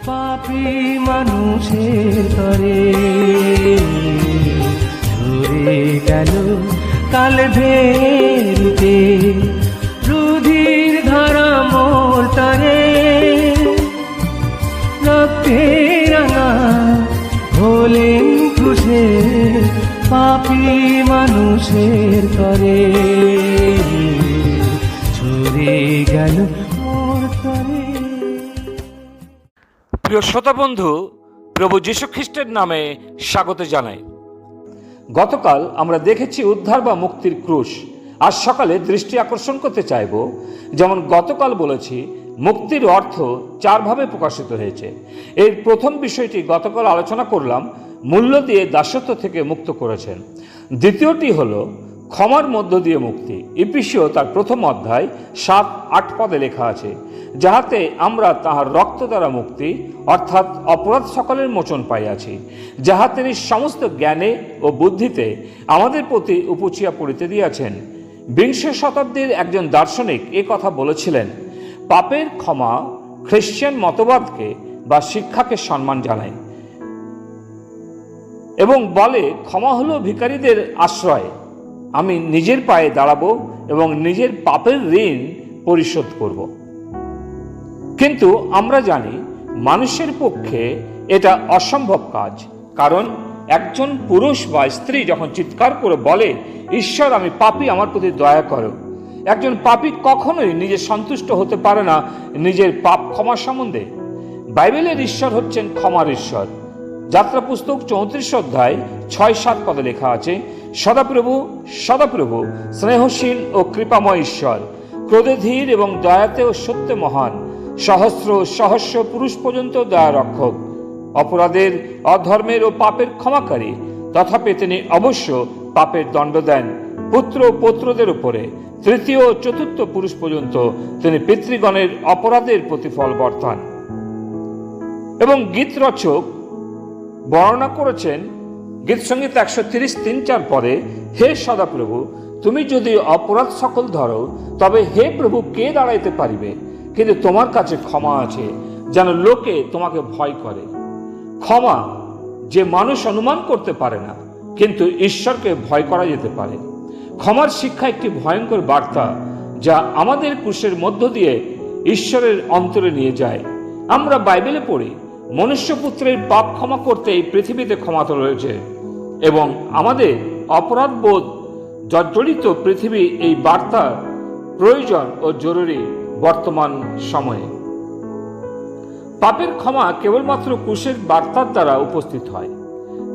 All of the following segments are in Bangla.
পাপী মানুষের তরে ঝরে গেল কালভেরিতে রুধির ধারা মোর তরে রক্তে রাঙা হলেন ক্রুশে পাপী মানুষের তরে ঝরে গেল মোর তরে। প্রিয় শ্রোতা বন্ধু, প্রভু যীশু খ্রিস্টের নামে স্বাগত জানাই। গতকাল আমরা দেখেছি উদ্ধার বা মুক্তির ক্রুশ। আজ সকালে দৃষ্টি আকর্ষণ করতে চাইব, যেমন গতকাল বলেছি মুক্তির অর্থ চারভাবে প্রকাশিত হয়েছে। এর প্রথম বিষয়টি গতকাল আলোচনা করলাম, মূল্য দিয়ে দাসত্ব থেকে মুক্ত করেছেন। দ্বিতীয়টি হলো ক্ষমার মধ্য দিয়ে মুক্তি। ইফিসীয় তার প্রথম অধ্যায় 7-8 পদে লেখা আছে, যাহাতে আমরা তাহার রক্ত দ্বারা মুক্তি অর্থাৎ অপরাধ সকলের মোচন পাইয়াছি, যাহা তিনি সমস্ত জ্ঞানে ও বুদ্ধিতে আমাদের প্রতি উপচিয়া পড়িতে দিয়াছেন। বিংশ শতাব্দীর একজন দার্শনিক এ কথা বলেছিলেন, পাপের ক্ষমা খ্রিস্টান মতবাদকে বা শিক্ষাকে সম্মান জানায় এবং বলে ক্ষমা হলো ভিখারীদের আশ্রয়। আমি নিজের পায়ে দাঁড়াবো এবং নিজের পাপের ঋণ পরিশোধ করব। কিন্তু আমরা জানি মানুষের পক্ষে এটা অসম্ভব কাজ, কারণ একজন পুরুষ বা স্ত্রী যখন চিৎকার করে বলে, ঈশ্বর আমি পাপী, আমার প্রতি দয়া করো, একজন পাপী কখনোই নিজে সন্তুষ্ট হতে পারে না নিজের পাপ ক্ষমা সম্বন্ধে। বাইবেলের ঈশ্বর হচ্ছেন ক্ষমার ঈশ্বর। যাত্রা পুস্তক 34 অধ্যায় 6-7 পদে লেখা আছে, সদাপ্রভু সদাপ্রভু স্নেহশীল ও কৃপাময় ঈশ্বর, ক্রোধে ধীর এবং দয়াতে ও সত্যে মহান, সহস্র সহস্র পুরুষ পর্যন্ত দয়া রক্ষক, অপরাধের অধর্মের ও পাপের ক্ষমাকারী, তথাপি তিনি অবশ্য পাপের দণ্ড দেন পুত্র ও পৌত্রদের উপরে, তৃতীয় ও চতুর্থ পুরুষ পর্যন্ত তিনি পিতৃগণের অপরাধের প্রতিফল বর্তান। এবং গীত রচক বর্ণনা করেছেন গীত সঙ্গীত 130-3-4 পদে, হে সদাপ্রভু তুমি যদি অপরাধ সকল ধরো, তবে হে প্রভু কে দাঁড়াইতে পারিবে? কিন্তু তোমার কাছে ক্ষমা আছে, যেন লোকে তোমাকে ভয় করে। ক্ষমা যে মানুষ অনুমান করতে পারে না, কিন্তু ঈশ্বরকে ভয় করা যেতে পারে। ক্ষমার শিক্ষা একটি ভয়ঙ্কর বার্তা, যা আমাদের ক্রুশের মধ্য দিয়ে ঈশ্বরের অন্তরে নিয়ে যায়। আমরা বাইবেলে পড়ি, মনুষ্যপুত্রের পাপ ক্ষমা করতে এই পৃথিবীতে ক্ষমতা রয়েছে এবং আমাদের অপরাধ বোধ জর্জরিত পৃথিবী এই বার্তা প্রয়োজন ও জরুরি বর্তমান সময়ে। পাপের ক্ষমা কেবলমাত্র ক্রুশের বার্তার দ্বারা উপস্থিত হয়।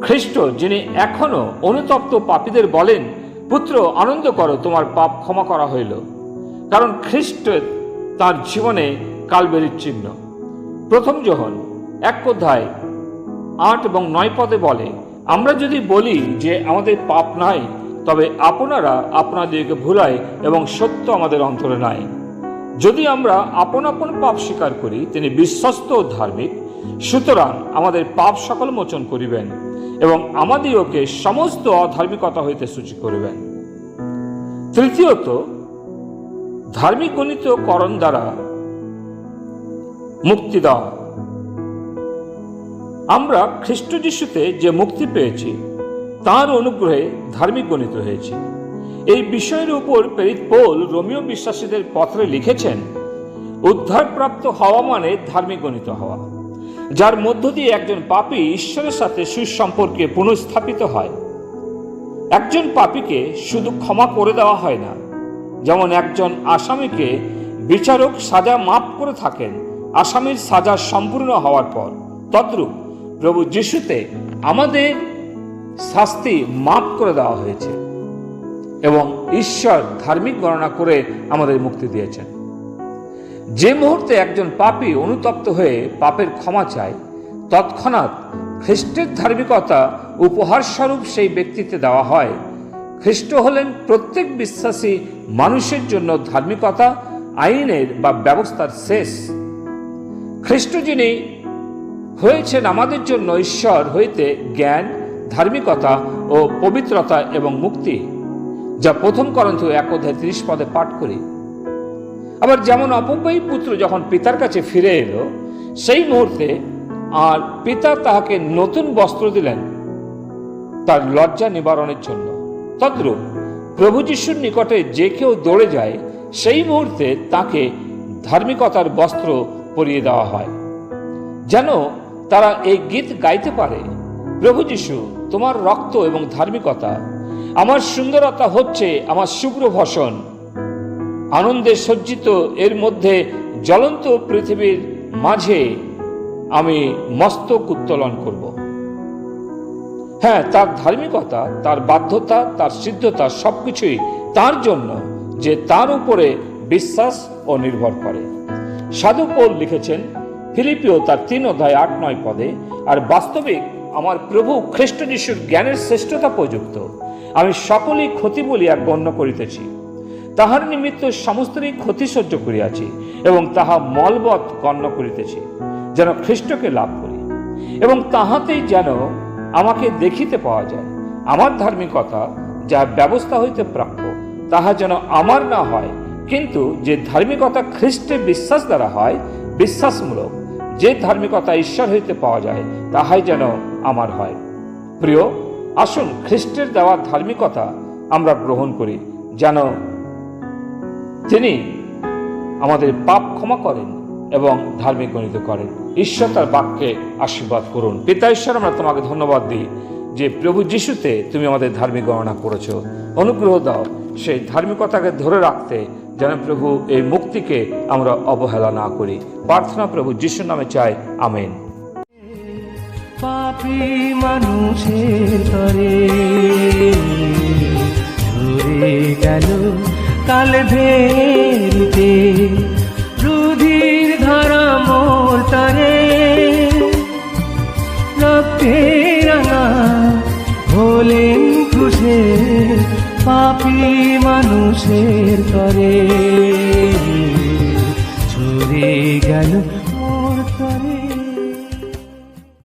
খ্রিস্ট যিনি এখনো অনুতপ্ত পাপীদের বলেন, পুত্র আনন্দ করো, তোমার পাপ ক্ষমা করা হইল, কারণ খ্রিস্ট তার জীবনে কালবেরির চিহ্ন। প্রথম যোহন 1 অধ্যায় 8 এবং 9 পদে বলে, আমরা যদি বলি যে আমাদের পাপ নাই, তবে আপনারা আপনাদেরকে ভুলাই এবং সত্য আমাদের অন্তরে নাই। যদি আমরা আপন আপন পাপ স্বীকার করি, তিনি বিশ্বস্ত ও ধার্মিক, সুতরাং আমাদের পাপ সকল মোচন করিবেন এবং আমাদিওকে সমস্ত অধার্মিকতা হইতে সূচি করিবেন। তৃতীয়ত, ধার্মিক গণিত করণ দ্বারা মুক্তি দেওয়া। আমরা খ্রিস্ট যিশুতে যে মুক্তি পেয়েছি, তাঁর অনুগ্রহে ধার্মিক গণিত হয়েছি। এই বিষয়ের উপর প্রেরিত পৌল রোমীয় বিশ্বাসীদের পত্রে লিখেছেন, উদ্ধারপ্রাপ্ত হওয়া মানে ধার্মিক গণিত হওয়া, যার মধ্য দিয়ে একজন পাপী ঈশ্বরের সাথে সুসম্পর্কে পুনঃস্থাপিত হয়। একজন পাপীকে শুধু ক্ষমা করে দেওয়া হয় না, যেমন একজন আসামিকে বিচারক সাজা মাফ করে থাকেন আসামির সাজা সম্পূর্ণ হওয়ার পর, তদ্রূপ প্রভু যিশুতে আমাদের শাস্তি মাফ করে দেওয়া হয়েছে এবং ঈশ্বর ধার্মিক গণনা করে আমাদের মুক্তি দিয়েছেন। যে মুহূর্তে একজন পাপী অনুতপ্ত হয়ে পাপের ক্ষমা চায়, তৎক্ষণাৎ খ্রিস্টের ধার্মিকতা উপহার স্বরূপ সেই ব্যক্তিতে দেওয়া হয়। খ্রিস্ট হলেন প্রত্যেক বিশ্বাসী মানুষের জন্য ধার্মিকতা আইনের বা ব্যবস্থার শেষ। খ্রিস্ট যিনি হয়েছেন আমাদের জন্য ঈশ্বর হইতে জ্ঞান, ধার্মিকতা ও পবিত্রতা এবং মুক্তি, যা প্রথম করিন্থীয় 1 অধ্যায় 30 পদে পাঠ করি। আবার যেমন অপব্যয়ী পুত্র যখন পিতার কাছে ফিরে এলো, সেই মুহূর্তে আর পিতা তাহাকে নতুন বস্ত্র দিলেন তার লজ্জা নিবারণের জন্য। তদ্রূপ প্রভু যিশুর নিকটে যে কেউ দৌড়ে যায় সেই মুহূর্তে তাকে ধার্মিকতার বস্ত্র পরিয়ে দেওয়া হয়, যেন তারা এই গীত গাইতে পারে, প্রভু যিশু তোমার রক্ত এবং ধার্মিকতা আমার সুন্দরতা হচ্ছে আমার শুভ্র ভূষণ। আনন্দে সজ্জিত এর মধ্যে জ্বলন্ত পৃথিবীর মাঝে আমি মস্তক উত্তোলন করব। হ্যাঁ, তার ধার্মিকতা, তার বাধ্যতা, তার সিদ্ধতা সবকিছুই তার জন্য যে তার উপরে বিশ্বাস ও নির্ভর করে। সাধু পৌল লিখেছেন ফিলিপিও তার 3:8-9 পদে, আর বাস্তবিক আমার প্রভু খ্রিস্ট যিশুর জ্ঞানের শ্রেষ্ঠতা প্রযুক্ত আমি সকলেই ক্ষতি বলিয়া গণ্য করিতেছি, তাহার নিমিত্ত সমস্তই ক্ষতি সহ্য করিয়াছি এবং তাহা মলবৎ গণ্য করিতেছি, যেন খ্রিস্টকে লাভ করি এবং তাহাতেই যেন আমাকে দেখিতে পাওয়া যায়। আমার ধার্মিকতা যা ব্যবস্থা হইতে প্রাপ্য তাহা যেন আমার না হয়, কিন্তু যে ধার্মিকতা খ্রিস্টের বিশ্বাস দ্বারা হয়, বিশ্বাসমূলক যে ধার্মিকতা ঈশ্বর হইতে পাওয়া যায়, তাহাই যেন আমার হয়। প্রিয়, আসুন খ্রিস্টের দেওয়া ধার্মিকতা আমরা গ্রহণ করি, যেন তিনি আমাদের পাপ ক্ষমা করেন এবং ধার্মিক গণিত করেন। ঈশ্বর তার বাক্যে আশীর্বাদ করুন। পিতা ঈশ্বর, আমরা তোমাকে ধন্যবাদ দিই যে প্রভু যিশুতে তুমি আমাদের ধার্মিক গণনা করেছো। অনুগ্রহ দাও সেই ধার্মিকতাকে ধরে রাখতে, যেন প্রভু এই মুক্তিকে আমরা অবহেলা না করি। প্রার্থনা প্রভু যিশুর নামে চাই, আমেন। পাপী মানুষের তরে ঝরে গেল কালভেরিতে, রুধির ধারা মোর তরে রক্তে রাঙা হলেন ক্রুশে, পাপী মানুষের তরে ঝরে গেল মোর তরে।